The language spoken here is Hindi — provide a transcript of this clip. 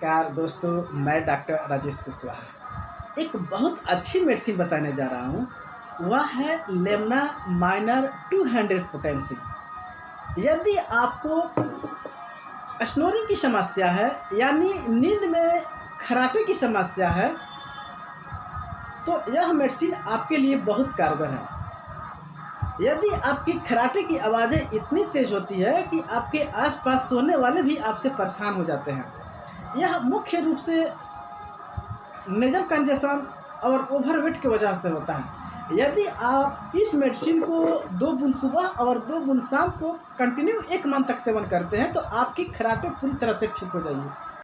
नमस्कार दोस्तों, मैं डॉक्टर राजेश कुशवाहा एक बहुत अच्छी मेडिसिन बताने जा रहा हूँ। वह है लेमना माइनर 200 पोटेंसी। यदि आपको स्नोरिंग की समस्या है यानी नींद में खर्राटे की समस्या है तो यह मेडिसिन आपके लिए बहुत कारगर है। यदि आपकी खर्राटे की आवाज़ें इतनी तेज़ होती है कि आपके आसपास सोने वाले भी आपसे परेशान हो जाते हैं, यह मुख्य रूप से नेज़ल कंजेशन और ओवरवेट की वजह से होता है। यदि आप इस मेडिसिन को 2 बूंद सुबह और 2 बूंद शाम को कंटिन्यू 1 मंथ तक सेवन करते हैं तो आपकी खर्राटे पूरी तरह से ठीक हो जाएगी।